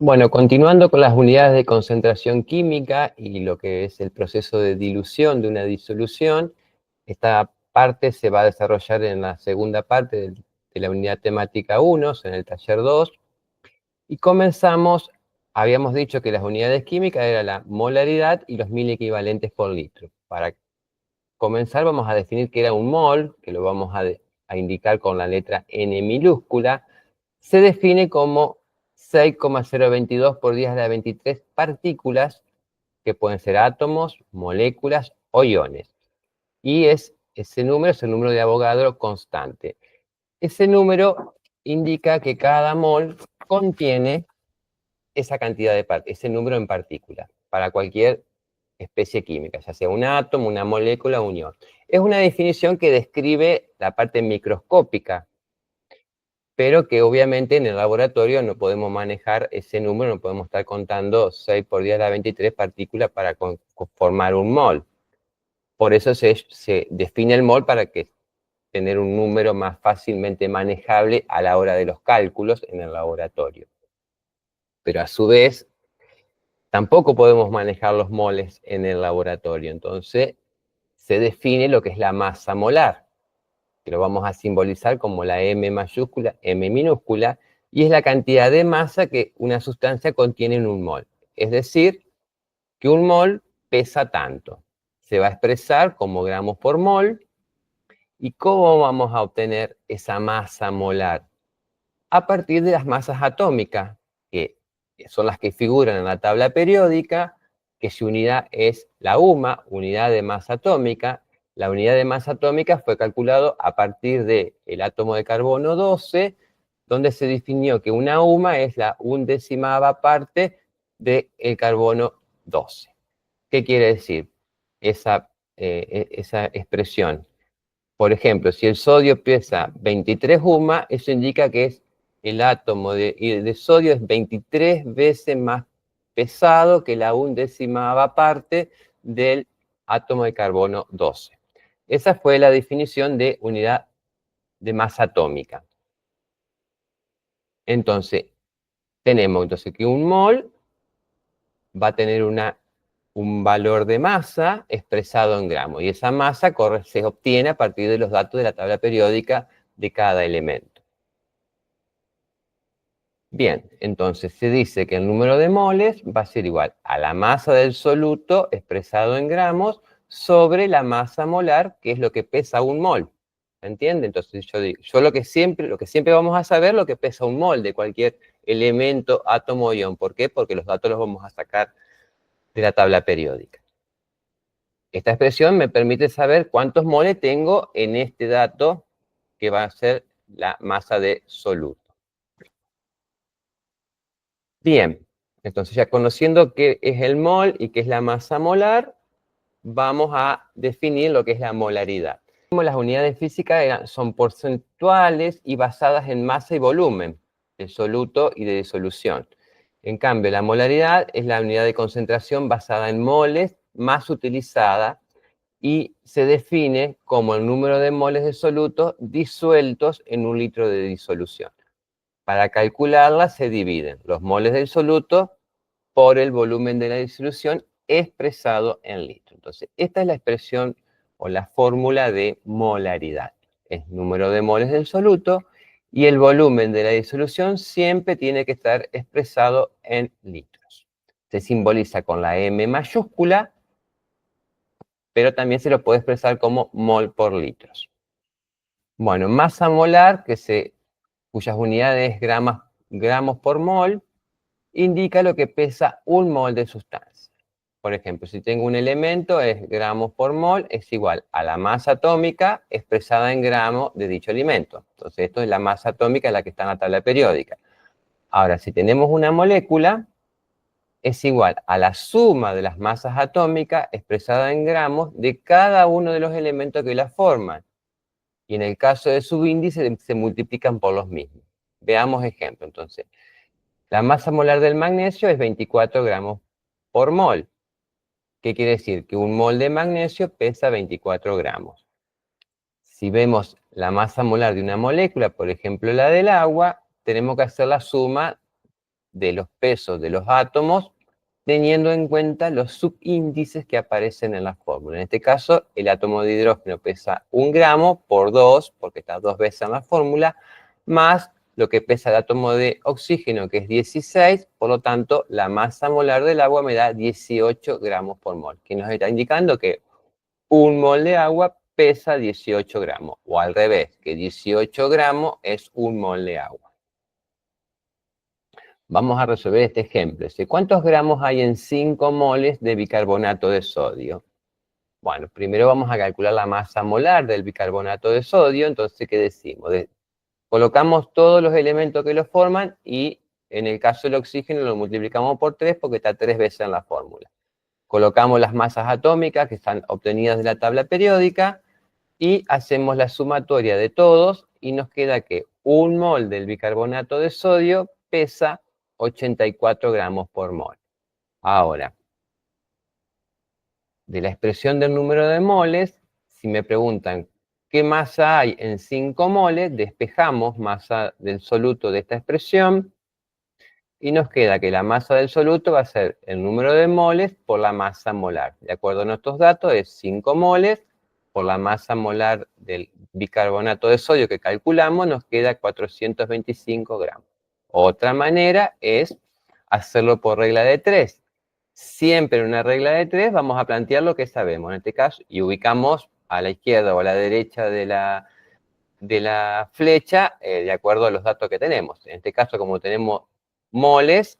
Bueno, continuando con las unidades de concentración química y lo que es el proceso de dilución de una disolución, esta parte se va a desarrollar en la segunda parte de la unidad temática 1, en el taller 2, y comenzamos, habíamos dicho que las unidades químicas eran la molaridad y los 1000 equivalentes por litro. Para comenzar vamos a definir qué era un mol, que lo vamos a indicar con la letra N minúscula. Se define como 6,022 por 10 a la 23 partículas, que pueden ser átomos, moléculas o iones. Y ese número es el número de Avogadro constante. Ese número indica que cada mol contiene esa cantidad de ese número en partículas, para cualquier especie química, ya sea un átomo, una molécula o un ion. Es una definición que describe la parte microscópica, pero que obviamente en el laboratorio no podemos manejar ese número, no podemos estar contando 6 por 10 a la 23 partículas para formar un mol. Por eso se define el mol para que tener un número más fácilmente manejable a la hora de los cálculos en el laboratorio. Pero a su vez, tampoco podemos manejar los moles en el laboratorio, entonces se define lo que es la masa molar, que lo vamos a simbolizar como la M mayúscula, M minúscula, y es la cantidad de masa que una sustancia contiene en un mol. Es decir, que un mol pesa tanto. Se va a expresar como gramos por mol. ¿Y cómo vamos a obtener esa masa molar? A partir de las masas atómicas, que son las que figuran en la tabla periódica, que su unidad es la UMA, unidad de masa atómica. La unidad de masa atómica fue calculado a partir del átomo de carbono 12, donde se definió que una UMA es la undecimava parte del carbono 12. ¿Qué quiere decir esa expresión? Por ejemplo, si el sodio pesa 23 UMA, eso indica que el átomo de sodio es 23 veces más pesado que la undecimava parte del átomo de carbono 12. Esa fue la definición de unidad de masa atómica. Entonces, tenemos que un mol va a tener un valor de masa expresado en gramos, y esa masa se obtiene a partir de los datos de la tabla periódica de cada elemento. Bien, entonces se dice que el número de moles va a ser igual a la masa del soluto expresado en gramos sobre la masa molar, que es lo que pesa un mol. ¿Se entiende? Entonces yo lo que siempre vamos a saber lo que pesa un mol de cualquier elemento, átomo o ion. ¿Por qué? Porque los datos los vamos a sacar de la tabla periódica. Esta expresión me permite saber cuántos moles tengo en este dato que va a ser la masa de soluto. Bien, entonces ya conociendo qué es el mol y qué es la masa molar, vamos a definir lo que es la molaridad. Como las unidades físicas son porcentuales y basadas en masa y volumen de soluto y de disolución. En cambio, la molaridad es la unidad de concentración basada en moles más utilizada y se define como el número de moles de soluto disueltos en un litro de disolución. Para calcularla se dividen los moles del soluto por el volumen de la disolución expresado en litro. Entonces, esta es la expresión o la fórmula de molaridad. Es número de moles del soluto y el volumen de la disolución siempre tiene que estar expresado en litros. Se simboliza con la M mayúscula, pero también se lo puede expresar como mol por litros. Bueno, masa molar, cuyas unidades gramos por mol, indica lo que pesa un mol de sustancia. Por ejemplo, si tengo un elemento, es gramos por mol, es igual a la masa atómica expresada en gramos de dicho alimento. Entonces, esto es la masa atómica, la que está en la tabla periódica. Ahora, si tenemos una molécula, es igual a la suma de las masas atómicas expresada en gramos de cada uno de los elementos que la forman. Y en el caso de subíndice, se multiplican por los mismos. Veamos ejemplo, entonces. La masa molar del magnesio es 24 gramos por mol. ¿Qué quiere decir? Que un mol de magnesio pesa 24 gramos. Si vemos la masa molar de una molécula, por ejemplo la del agua, tenemos que hacer la suma de los pesos de los átomos, teniendo en cuenta los subíndices que aparecen en la fórmula. En este caso, el átomo de hidrógeno pesa 1 gramo por 2, porque está 2 veces en la fórmula, más lo que pesa el átomo de oxígeno, que es 16, por lo tanto, la masa molar del agua me da 18 gramos por mol, que nos está indicando que 1 mol de agua pesa 18 gramos, o al revés, que 18 gramos es 1 mol de agua. Vamos a resolver este ejemplo. ¿Cuántos gramos hay en 5 moles de bicarbonato de sodio? Bueno, primero vamos a calcular la masa molar del bicarbonato de sodio. Entonces, ¿qué decimos? Colocamos todos los elementos que lo forman y en el caso del oxígeno lo multiplicamos por 3 porque está 3 veces en la fórmula. Colocamos las masas atómicas que están obtenidas de la tabla periódica y hacemos la sumatoria de todos y nos queda que 1 mol del bicarbonato de sodio pesa 84 gramos por mol. Ahora, de la expresión del número de moles, si me preguntan qué masa hay en 5 moles, despejamos masa del soluto de esta expresión y nos queda que la masa del soluto va a ser el número de moles por la masa molar. De acuerdo a nuestros datos, es 5 moles por la masa molar del bicarbonato de sodio que calculamos, nos queda 425 gramos. Otra manera es hacerlo por regla de 3. Siempre en una regla de 3 vamos a plantear lo que sabemos en este caso y ubicamos a la izquierda o a la derecha de la flecha de acuerdo a los datos que tenemos. En este caso, como tenemos moles,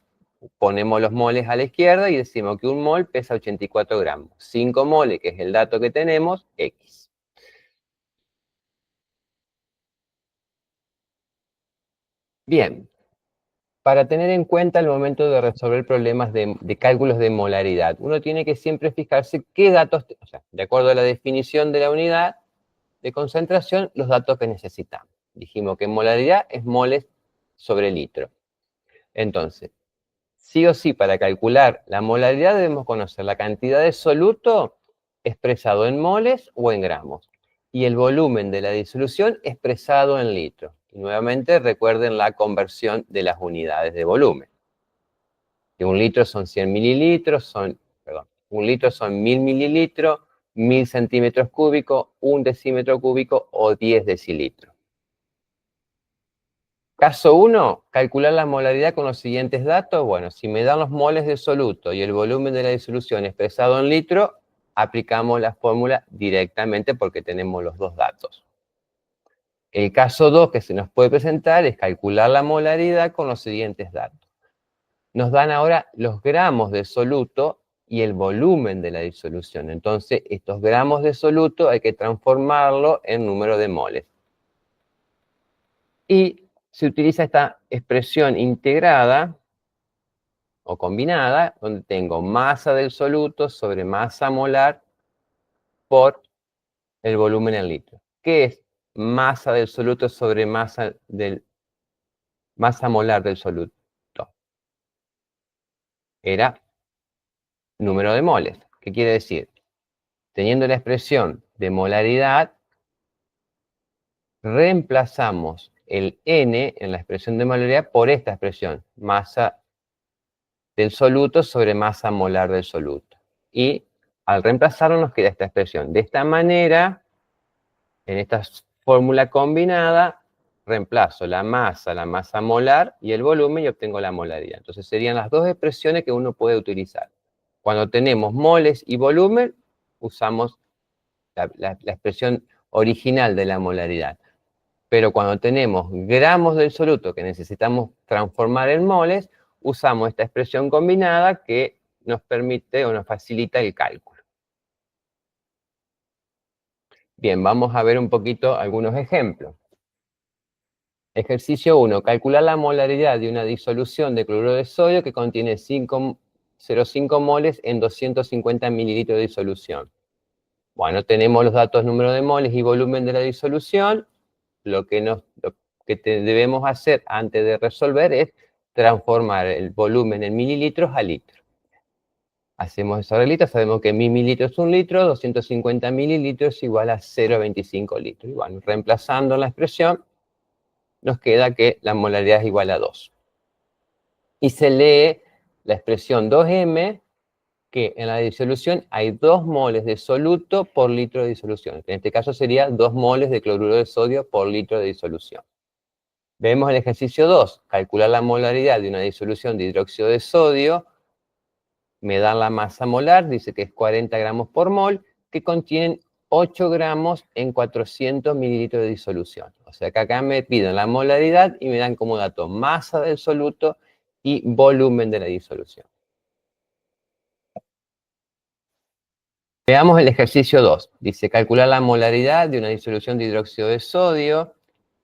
ponemos los moles a la izquierda y decimos que 1 mol pesa 84 gramos. 5 moles, que es el dato que tenemos, X. Bien, para tener en cuenta al momento de resolver problemas de cálculos de molaridad, uno tiene que siempre fijarse qué datos, o sea, de acuerdo a la definición de la unidad de concentración, los datos que necesitamos. Dijimos que molaridad es moles sobre litro. Entonces, sí o sí, para calcular la molaridad debemos conocer la cantidad de soluto expresado en moles o en gramos y el volumen de la disolución expresado en litros. Y nuevamente recuerden la conversión de las unidades de volumen. Que 1 litro son 100 mililitros, 1 litro son 1000 mililitros, 1000 centímetros cúbicos, 1 decímetro cúbico o 10 decilitros. Caso 1, calcular la molaridad con los siguientes datos. Bueno, si me dan los moles de soluto y el volumen de la disolución expresado en litro, aplicamos la fórmula directamente porque tenemos los dos datos. El caso 2 que se nos puede presentar es calcular la molaridad con los siguientes datos. Nos dan ahora los gramos de soluto y el volumen de la disolución. Entonces, estos gramos de soluto hay que transformarlo en número de moles. Y se utiliza esta expresión integrada o combinada, donde tengo masa del soluto sobre masa molar por el volumen en litros. ¿Qué es masa del soluto sobre masa molar del soluto? Era número de moles. ¿Qué quiere decir? Teniendo la expresión de molaridad, reemplazamos el N en la expresión de molaridad por esta expresión, masa del soluto sobre masa molar del soluto. Y al reemplazarlo nos queda esta expresión. De esta manera, en esta fórmula combinada, reemplazo la masa molar y el volumen y obtengo la molaridad. Entonces serían las dos expresiones que uno puede utilizar. Cuando tenemos moles y volumen, usamos la expresión original de la molaridad. Pero cuando tenemos gramos del soluto que necesitamos transformar en moles, usamos esta expresión combinada que nos permite o nos facilita el cálculo. Bien, vamos a ver un poquito algunos ejemplos. Ejercicio 1. Calcular la molaridad de una disolución de cloruro de sodio que contiene 0,5 moles en 250 mililitros de disolución. Bueno, tenemos los datos número de moles y volumen de la disolución. Lo que debemos hacer antes de resolver es transformar el volumen en mililitros a litros. Hacemos esa reglita, sabemos que 1000 mililitros es 1 litro, 250 mililitros igual a 0,25 litros. Y bueno, reemplazando la expresión, nos queda que la molaridad es igual a 2. y se lee la expresión 2M, que en la disolución hay 2 moles de soluto por litro de disolución. En este caso sería 2 moles de cloruro de sodio por litro de disolución. Vemos el ejercicio 2, calcular la molaridad de una disolución de hidróxido de sodio. Me dan la masa molar, dice que es 40 gramos por mol, que contienen 8 gramos en 400 mililitros de disolución. O sea que acá me piden la molaridad y me dan como dato masa del soluto y volumen de la disolución. Veamos el ejercicio 2. Dice calcular la molaridad de una disolución de hidróxido de sodio.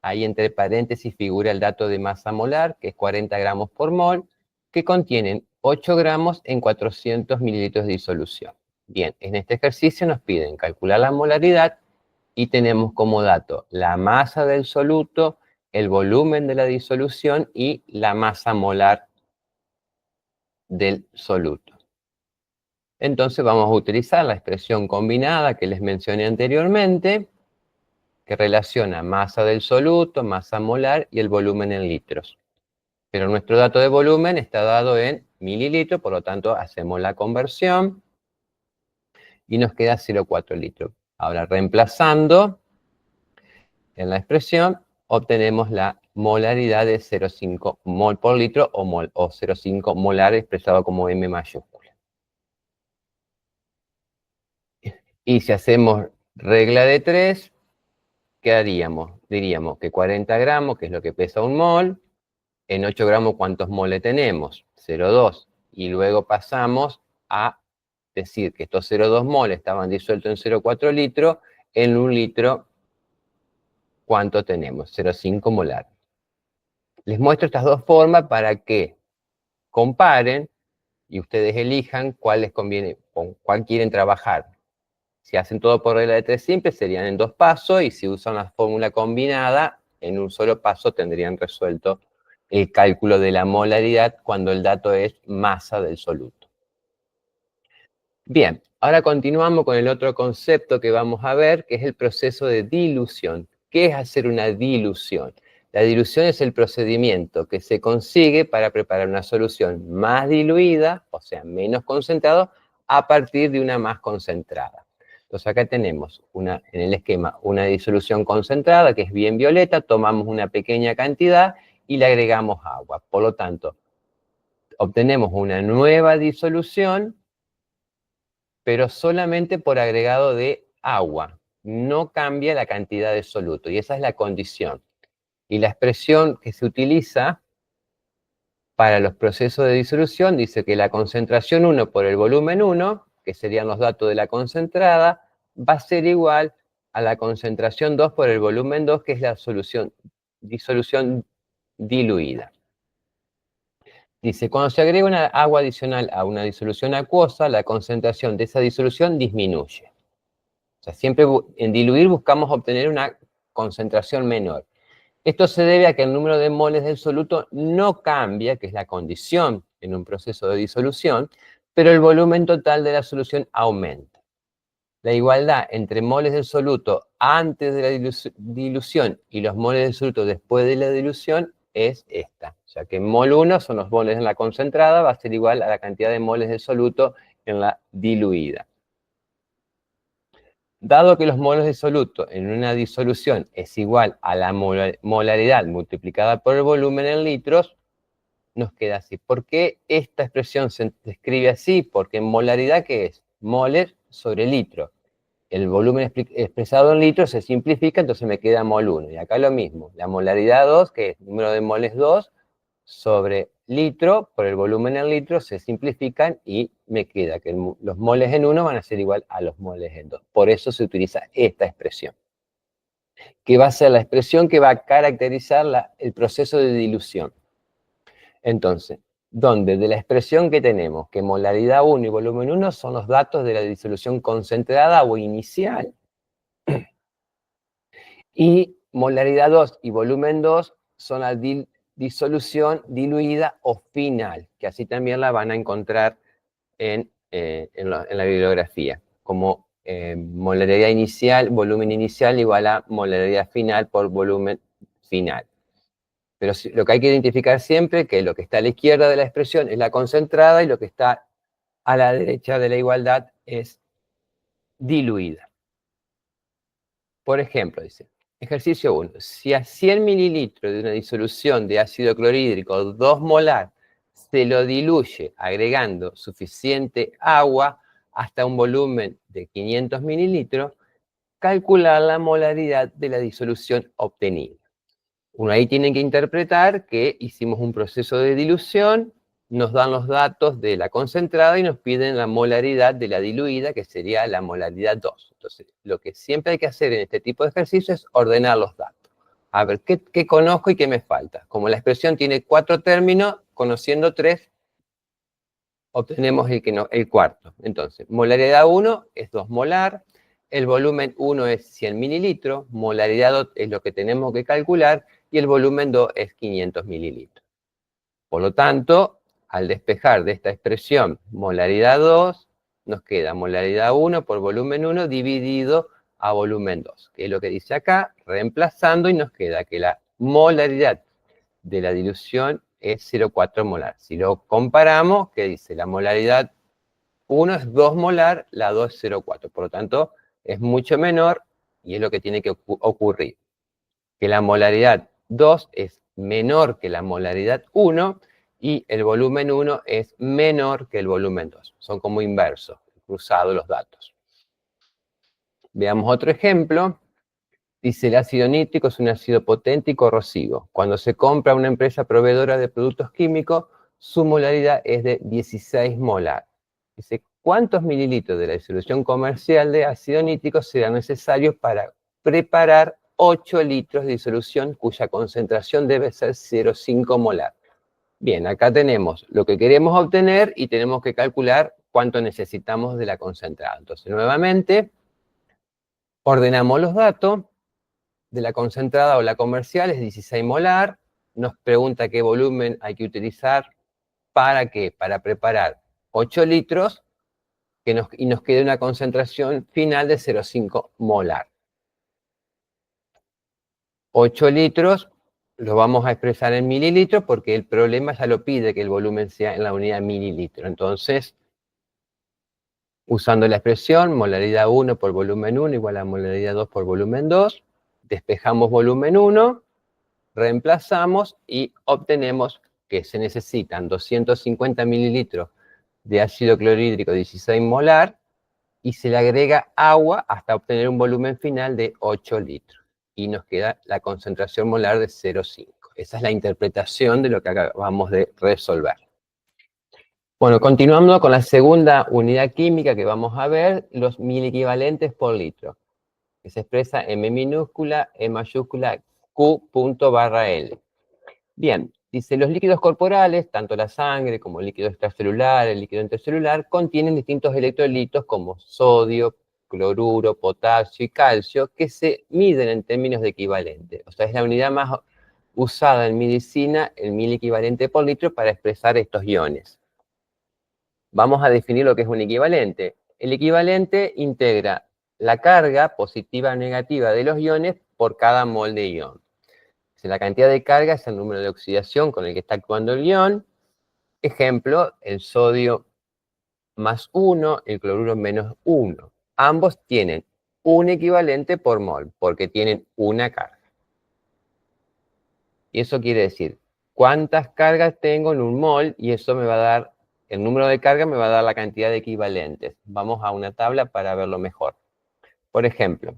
Ahí entre paréntesis figura el dato de masa molar, que es 40 gramos por mol, que contienen 8 gramos en 400 mililitros de disolución. Bien, en este ejercicio nos piden calcular la molaridad y tenemos como dato la masa del soluto, el volumen de la disolución y la masa molar del soluto. Entonces vamos a utilizar la expresión combinada que les mencioné anteriormente, que relaciona masa del soluto, masa molar y el volumen en litros. Pero nuestro dato de volumen está dado en mililitros, por lo tanto hacemos la conversión y nos queda 0,4 litros. Ahora reemplazando en la expresión, obtenemos la molaridad de 0,5 mol por litro o 0,5 molar expresado como M mayúscula. Y si hacemos regla de 3, ¿qué haríamos? Diríamos que 40 gramos, que es lo que pesa un mol, en 8 gramos, ¿cuántos moles tenemos? 0,2. Y luego pasamos a decir que estos 0,2 moles estaban disueltos en 0,4 litros, en un litro, ¿cuánto tenemos? 0,5 molar. Les muestro estas dos formas para que comparen y ustedes elijan cuál les conviene, con cuál quieren trabajar. Si hacen todo por regla de 3 simple, serían en 2 pasos, y si usan la fórmula combinada, en un solo paso tendrían resuelto el cálculo de la molaridad cuando el dato es masa del soluto. Bien, ahora continuamos con el otro concepto que vamos a ver, que es el proceso de dilución. ¿Qué es hacer una dilución? La dilución es el procedimiento que se consigue para preparar una solución más diluida, o sea, menos concentrado, a partir de una más concentrada. Entonces acá tenemos en el esquema una disolución concentrada, que es bien violeta, tomamos una pequeña cantidad y le agregamos agua. Por lo tanto, obtenemos una nueva disolución, pero solamente por agregado de agua. No cambia la cantidad de soluto, y esa es la condición. Y la expresión que se utiliza para los procesos de disolución dice que la concentración 1 por el volumen 1, que serían los datos de la concentrada, va a ser igual a la concentración 2 por el volumen 2, que es la disolución diluida. Dice, cuando se agrega una agua adicional a una disolución acuosa, la concentración de esa disolución disminuye. O sea, siempre en diluir buscamos obtener una concentración menor. Esto se debe a que el número de moles del soluto no cambia, que es la condición en un proceso de disolución, pero el volumen total de la solución aumenta. La igualdad entre moles del soluto antes de la dilución y los moles del soluto después de la dilución es esta. O sea que mol 1 son los moles en la concentrada, va a ser igual a la cantidad de moles del soluto en la diluida. Dado que los moles de soluto en una disolución es igual a la molaridad multiplicada por el volumen en litros, nos queda así. ¿Por qué esta expresión se escribe así? Porque en molaridad, ¿qué es? Moles sobre litro. El volumen expresado en litros se simplifica, entonces me queda mol 1. Y acá lo mismo. La molaridad 2, que es número de moles 2, sobre litro, por el volumen en litros, se simplifican y me queda que los moles en 1 van a ser igual a los moles en 2. Por eso se utiliza esta expresión, que va a ser la expresión que va a caracterizar el proceso de dilución. Entonces, donde de la expresión que tenemos, que molaridad 1 y volumen 1 son los datos de la disolución concentrada o inicial, y molaridad 2 y volumen 2 son la disolución diluida o final, que así también la van a encontrar en la bibliografía, como molaridad inicial, volumen inicial igual a molaridad final por volumen final. Pero lo que hay que identificar siempre es que lo que está a la izquierda de la expresión es la concentrada y lo que está a la derecha de la igualdad es diluida. Por ejemplo, dice, ejercicio 1. Si a 100 mililitros de una disolución de ácido clorhídrico 2 molar se lo diluye agregando suficiente agua hasta un volumen de 500 mililitros, calcular la molaridad de la disolución obtenida. Uno ahí tiene que interpretar que hicimos un proceso de dilución, nos dan los datos de la concentrada y nos piden la molaridad de la diluida, que sería la molaridad 2. Entonces, lo que siempre hay que hacer en este tipo de ejercicio es ordenar los datos. A ver, ¿qué conozco y qué me falta? Como la expresión tiene 4 términos, conociendo 3, obtenemos el cuarto. Entonces, molaridad 1 es 2 molar, el volumen 1 es 100 mililitros, molaridad 2 es lo que tenemos que calcular, y el volumen 2 es 500 mililitros. Por lo tanto, al despejar de esta expresión molaridad 2, nos queda molaridad 1 por volumen 1 dividido a volumen 2, que es lo que dice acá, reemplazando, y nos queda que la molaridad de la dilución es 0,4 molar. Si lo comparamos, ¿qué dice? La molaridad 1 es 2 molar, la 2 es 0,4. Por lo tanto, es mucho menor y es lo que tiene que ocurrir. Que la molaridad 2 es menor que la molaridad 1 y el volumen 1 es menor que el volumen 2. Son como inversos, cruzados los datos. Veamos otro ejemplo. Dice, el ácido nítrico es un ácido potente y corrosivo. Cuando se compra a una empresa proveedora de productos químicos, su molaridad es de 16 molar. Dice, ¿cuántos mililitros de la disolución comercial de ácido nítrico serán necesarios para preparar 8 litros de disolución cuya concentración debe ser 0,5 molar? Bien, acá tenemos lo que queremos obtener y tenemos que calcular cuánto necesitamos de la concentrada. Entonces, nuevamente, ordenamos los datos. De la concentrada o la comercial es 16 molar, nos pregunta qué volumen hay que utilizar, ¿para qué? Para preparar 8 litros y nos quede una concentración final de 0,5 molar. 8 litros lo vamos a expresar en mililitros porque el problema ya lo pide que el volumen sea en la unidad mililitro. Entonces, usando la expresión molaridad 1 por volumen 1 igual a molaridad 2 por volumen 2, despejamos volumen 1, reemplazamos y obtenemos que se necesitan 250 mililitros de ácido clorhídrico 16 molar y se le agrega agua hasta obtener un volumen final de 8 litros. Y nos queda la concentración molar de 0,5. Esa es la interpretación de lo que acabamos de resolver. Bueno, continuando con la segunda unidad química que vamos a ver, los miliequivalentes por litro, que se expresa M minúscula, E mayúscula, Q./L. Bien, dice, los líquidos corporales, tanto la sangre como el líquido extracelular, el líquido intercelular, contienen distintos electrolitos como sodio, cloruro, potasio y calcio, que se miden en términos de equivalente. O sea, es la unidad más usada en medicina, el miliequivalente por litro, para expresar estos iones. Vamos a definir lo que es un equivalente. El equivalente integra la carga positiva o negativa de los iones por cada mol de ion. Si la cantidad de carga es el número de oxidación con el que está actuando el ion. Ejemplo, el sodio más 1, el cloruro menos 1. Ambos tienen un equivalente por mol, porque tienen una carga. Y eso quiere decir, ¿cuántas cargas tengo en un mol? Y eso me va a dar, el número de cargas me va a dar la cantidad de equivalentes. Vamos a una tabla para verlo mejor. Por ejemplo,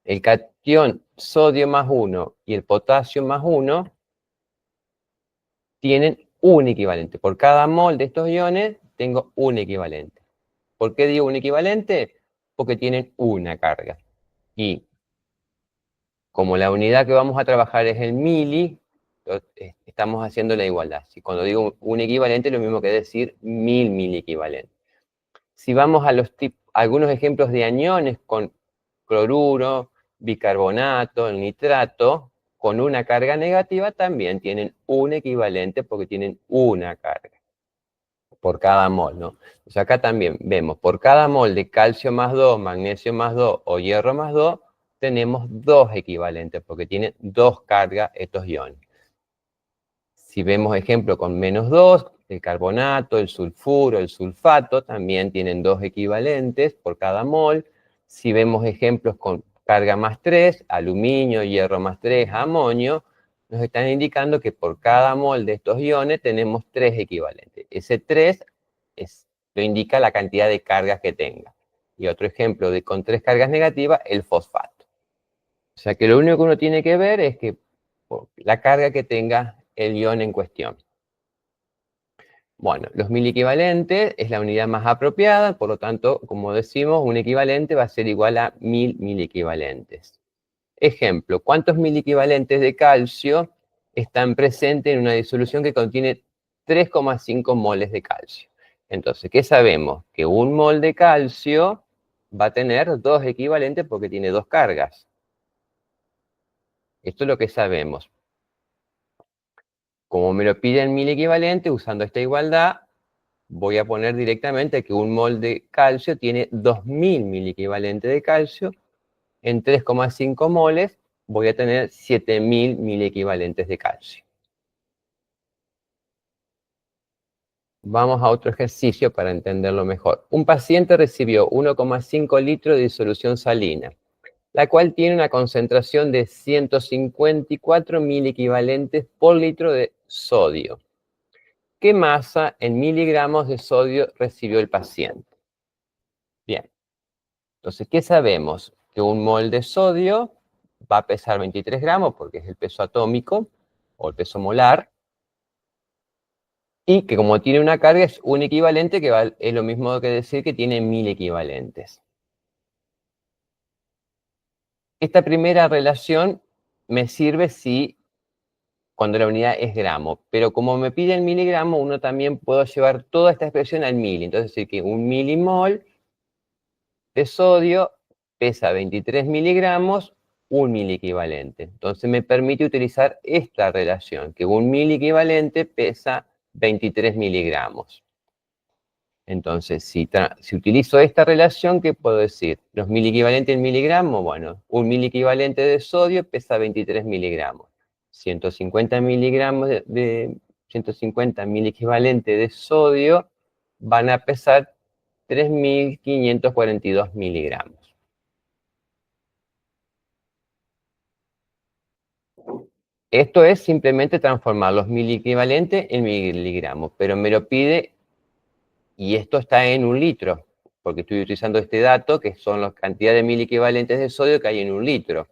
el catión sodio más 1 y el potasio más 1 tienen un equivalente. Por cada mol de estos iones tengo un equivalente. ¿Por qué digo un equivalente? Porque tienen una carga. Y como la unidad que vamos a trabajar es el mili, estamos haciendo la igualdad. Si cuando digo un equivalente es lo mismo que decir 1000 miliequivalentes. Si vamos a algunos ejemplos de aniones con cloruro, bicarbonato, el nitrato, con una carga negativa también tienen un equivalente porque tienen una carga por cada mol, ¿no? O sea, acá también vemos, por cada mol de calcio más 2, magnesio más 2 o hierro más 2, tenemos dos equivalentes porque tienen dos cargas estos iones. Si vemos ejemplo con -2, el carbonato, el sulfuro, el sulfato también tienen 2 equivalentes por cada mol. Si vemos ejemplos con carga +3, aluminio, hierro +3, amonio, nos están indicando que por cada mol de estos iones tenemos 3 equivalentes. Ese 3 lo indica la cantidad de cargas que tenga. Y otro ejemplo con 3 cargas negativas, el fosfato. O sea que lo único que uno tiene que ver es que la carga que tenga el ion en cuestión. Bueno, los 1000 equivalentes es la unidad más apropiada, por lo tanto, como decimos, un equivalente va a ser igual a 1000 equivalentes. Ejemplo, ¿cuántos 1000 equivalentes de calcio están presentes en una disolución que contiene 3,5 moles de calcio? Entonces, ¿qué sabemos? Que un mol de calcio va a tener 2 equivalentes porque tiene 2 cargas. Esto es lo que sabemos. Como me lo piden 1000 equivalentes, usando esta igualdad, voy a poner directamente que un mol de calcio tiene 2000 equivalentes de calcio. En 3,5 moles voy a tener 7000 equivalentes de calcio. Vamos a otro ejercicio para entenderlo mejor. Un paciente recibió 1,5 litros de disolución salina, la cual tiene una concentración de 154.000 equivalentes por litro de sodio. ¿Qué masa en miligramos de sodio recibió el paciente? Bien, entonces, ¿qué sabemos? Que un mol de sodio va a pesar 23 gramos porque es el peso atómico o el peso molar, y que como tiene una carga es un equivalente que es lo mismo que decir que tiene 1000 equivalentes. Esta primera relación me sirve cuando la unidad es gramo, pero como me pide el miligramo, uno también puede llevar toda esta expresión al mili. Entonces, decir que un milimol de sodio pesa 23 miligramos, un equivalente. Entonces me permite utilizar esta relación, que un equivalente pesa 23 miligramos. Entonces, si utilizo esta relación, ¿qué puedo decir? Los equivalentes en miligramos, bueno, un equivalente de sodio pesa 23 miligramos. 150 miligramos 150 equivalentes de sodio van a pesar 3.542 miligramos. Esto es simplemente transformar los equivalentes en miligramos, pero me lo pide, y esto está en un litro, porque estoy utilizando este dato, que son las cantidades de equivalentes de sodio que hay en un litro.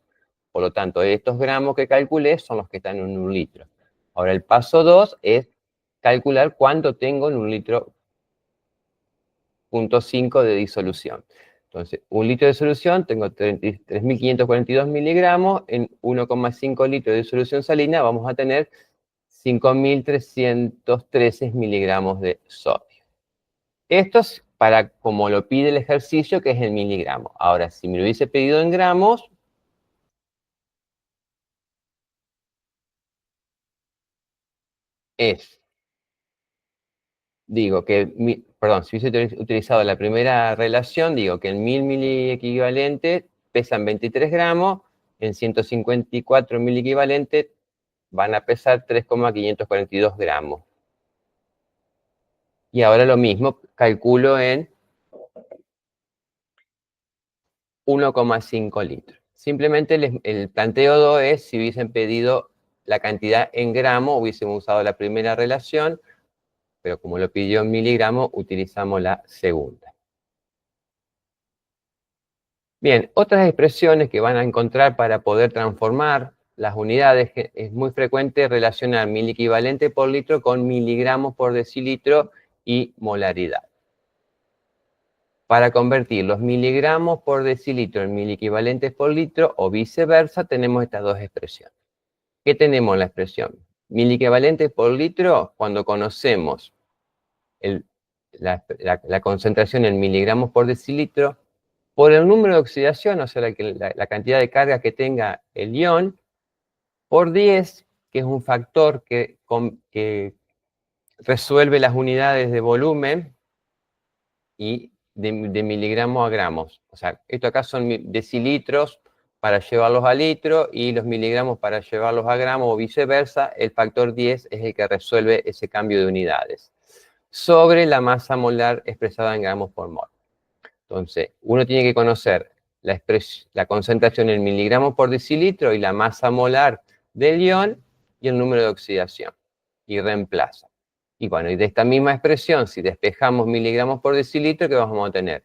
Por lo tanto, estos gramos que calculé son los que están en un litro. Ahora, el paso 2 es calcular cuánto tengo en un litro, 0,5 de disolución. Entonces, un litro de solución, tengo 3.542 miligramos, en 1,5 litros de disolución salina vamos a tener 5.313 miligramos de sodio. Esto es para como lo pide el ejercicio, que es el miligramo. Ahora, si me lo hubiese pedido en gramos, digo que, perdón, si hubiese utilizado la primera relación, digo que en 1000 equivalentes pesan 23 gramos, en 154 equivalentes van a pesar 3,542 gramos. Y ahora lo mismo, calculo en 1,5 litros. Simplemente el planteo 2 es si hubiesen pedido la cantidad en gramos, hubiésemos usado la primera relación, pero como lo pidió en miligramos, utilizamos la segunda. Bien, otras expresiones que van a encontrar para poder transformar las unidades, que es muy frecuente relacionar equivalente por litro con miligramos por decilitro y molaridad. Para convertir los miligramos por decilitro en equivalentes por litro o viceversa, tenemos estas dos expresiones. ¿Qué tenemos en la expresión? Equivalentes por litro, cuando conocemos la concentración en miligramos por decilitro, por el número de oxidación, o sea, la cantidad de carga que tenga el ion, por 10, que es un factor que resuelve las unidades de volumen, y de miligramos a gramos. O sea, esto acá son decilitros, para llevarlos a litro y los miligramos para llevarlos a gramo o viceversa, el factor 10 es el que resuelve ese cambio de unidades sobre la masa molar expresada en gramos por mol. Entonces, uno tiene que conocer la concentración en miligramos por decilitro y la masa molar del ion y el número de oxidación, y reemplaza. Y bueno, y de esta misma expresión, si despejamos miligramos por decilitro, ¿qué vamos a tener?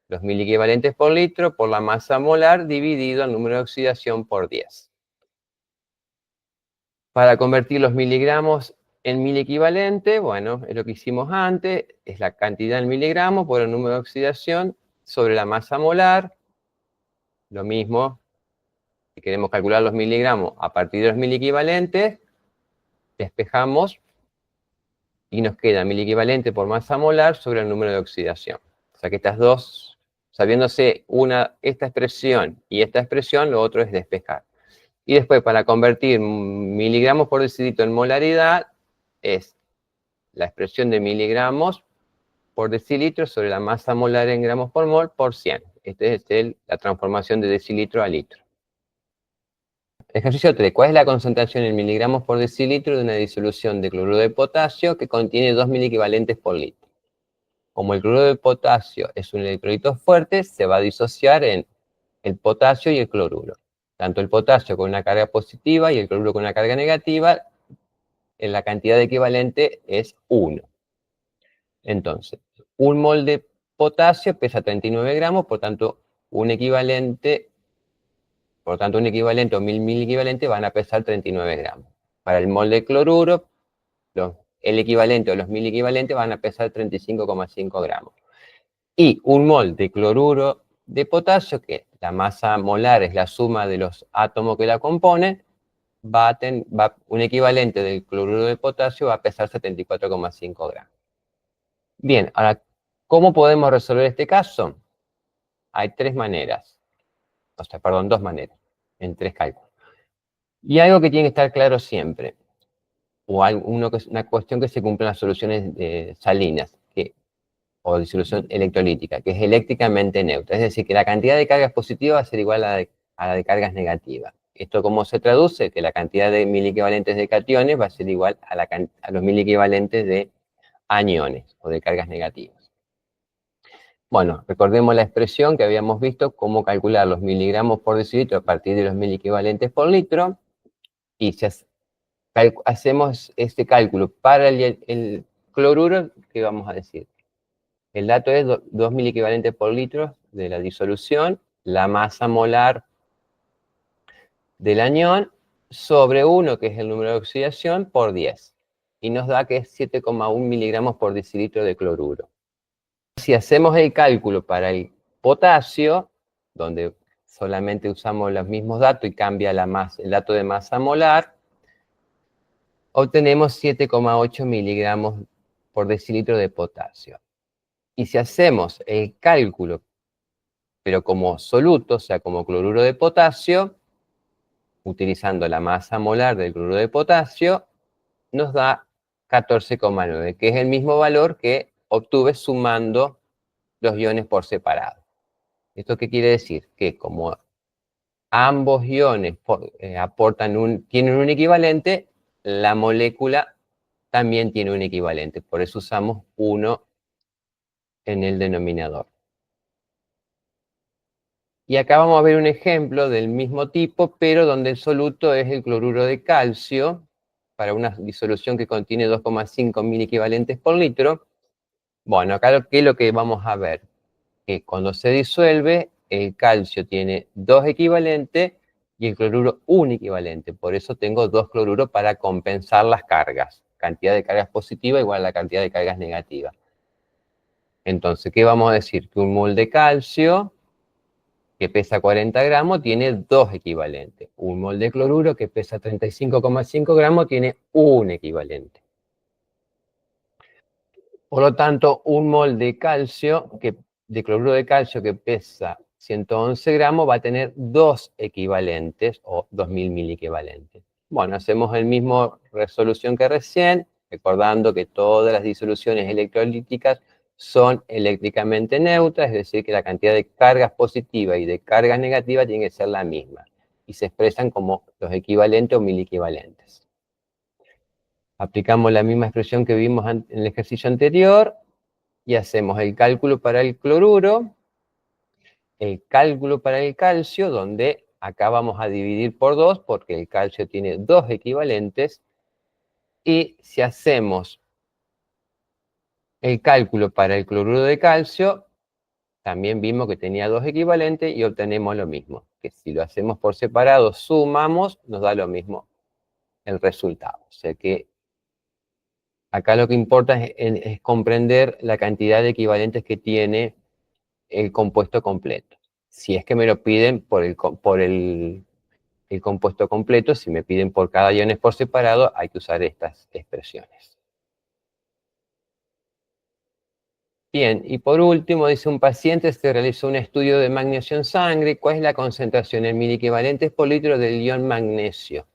Los miliequivalentes por litro por la masa molar dividido el número de oxidación por 10. Para convertir los miligramos en miliequivalente, bueno, es lo que hicimos antes, es la cantidad en miligramos por el número de oxidación sobre la masa molar. Lo mismo, si queremos calcular los miligramos a partir de los miliequivalentes, despejamos y nos queda miliequivalente por masa molar sobre el número de oxidación. O sea que estas dos, sabiéndose esta expresión y esta expresión, lo otro es despejar. Y después, para convertir miligramos por decilitro en molaridad, es la expresión de miligramos por decilitro sobre la masa molar en gramos por mol por 100. Esta es la transformación de decilitro a litro. Ejercicio 3. ¿Cuál es la concentración en miligramos por decilitro de una disolución de cloruro de potasio que contiene 2 miliequivalentes por litro? Como el cloruro de potasio es un electrolito fuerte, se va a disociar en el potasio y el cloruro. Tanto el potasio con una carga positiva y el cloruro con una carga negativa, en la cantidad equivalente es 1. Entonces, un mol de potasio pesa 39 gramos, por tanto, un equivalente o 1000 miliequivalentes van a pesar 39 gramos. Para el mol de cloruro, el equivalente o los miliequivalentes van a pesar 35,5 gramos. Y un mol de cloruro de potasio, que la masa molar es la suma de los átomos que la componen, un equivalente del cloruro de potasio va a pesar 74,5 gramos. Bien, ahora, ¿cómo podemos resolver este caso? Hay dos maneras, en 3 cálculos. Y algo que tiene que estar claro siempre, una cuestión que se cumple en las soluciones salinas, o disolución electrolítica, que es eléctricamente neutra. Es decir, que la cantidad de cargas positivas va a ser igual a la de cargas negativas. ¿Esto cómo se traduce? Que la cantidad de miliequivalentes de cationes va a ser igual a los miliequivalentes de aniones o de cargas negativas. Bueno, recordemos la expresión que habíamos visto, cómo calcular los miligramos por decilitro a partir de los miliequivalentes por litro. Y si hacemos este cálculo para el cloruro, ¿qué vamos a decir? El dato es 2 miliequivalentes por litro de la disolución, la masa molar del anión, sobre 1, que es el número de oxidación, por 10. Y nos da que es 7,1 miligramos por decilitro de cloruro. Si hacemos el cálculo para el potasio, donde solamente usamos los mismos datos y cambia el dato de masa molar, obtenemos 7,8 miligramos por decilitro de potasio. Y si hacemos el cálculo, pero como soluto, o sea, como cloruro de potasio, utilizando la masa molar del cloruro de potasio, nos da 14,9, que es el mismo valor que obtuve sumando los iones por separado. ¿Esto qué quiere decir? Que como ambos iones tienen un equivalente, la molécula también tiene un equivalente. Por eso usamos 1 en el denominador. Y acá vamos a ver un ejemplo del mismo tipo, pero donde el soluto es el cloruro de calcio, para una disolución que contiene 2,5 miliequivalentes por litro. Bueno, acá ¿qué es lo que vamos a ver? Que cuando se disuelve, el calcio tiene 2 equivalentes y el cloruro un equivalente. Por eso tengo 2 cloruros para compensar las cargas. Cantidad de cargas positivas igual a la cantidad de cargas negativas. Entonces, ¿qué vamos a decir? Que un mol de calcio que pesa 40 gramos, tiene 2 equivalentes. Un mol de cloruro que pesa 35,5 gramos tiene un equivalente. Por lo tanto, un mol de calcio, de cloruro de calcio que pesa 111 gramos, va a tener 2 equivalentes o 2000 miliequivalentes. Bueno, hacemos el mismo resolución que recién, recordando que todas las disoluciones electrolíticas son eléctricamente neutras, es decir, que la cantidad de cargas positivas y de cargas negativas tiene que ser la misma, y se expresan como los equivalentes o miliequivalentes. Aplicamos la misma expresión que vimos en el ejercicio anterior, y hacemos el cálculo para el cloruro, el cálculo para el calcio, donde acá vamos a dividir por 2, porque el calcio tiene 2 equivalentes, y si hacemos el cálculo para el cloruro de calcio, también vimos que tenía 2 equivalentes y obtenemos lo mismo, que si lo hacemos por separado, sumamos, nos da lo mismo el resultado. O sea que acá lo que importa es comprender la cantidad de equivalentes que tiene el compuesto completo. Si es que me lo piden por el compuesto completo, si me piden por cada iones por separado, hay que usar estas expresiones. Bien, y por último, dice un paciente se realizó un estudio de magnesio en sangre. ¿Cuál es la concentración en miliequivalentes por litro del ion magnesio?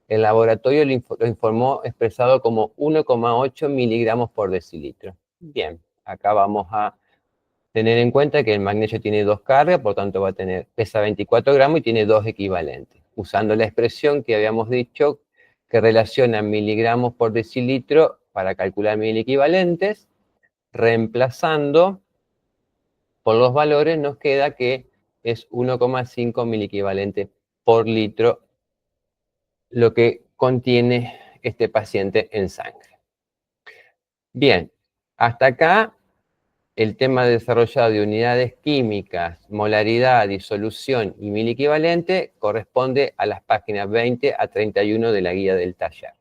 El laboratorio lo informó expresado como 1,8 miligramos por decilitro. Bien, acá vamos a tener en cuenta que el magnesio tiene 2 cargas, por tanto pesa 24 gramos y tiene 2 equivalentes. Usando la expresión que habíamos dicho, que relaciona miligramos por decilitro para calcular miliequivalentes, reemplazando por los valores, nos queda que es 1,5 miliequivalentes por litro lo que contiene este paciente en sangre. Bien, hasta acá el tema desarrollado de unidades químicas, molaridad, disolución y miliequivalente corresponde a las páginas 20 a 31 de la guía del taller.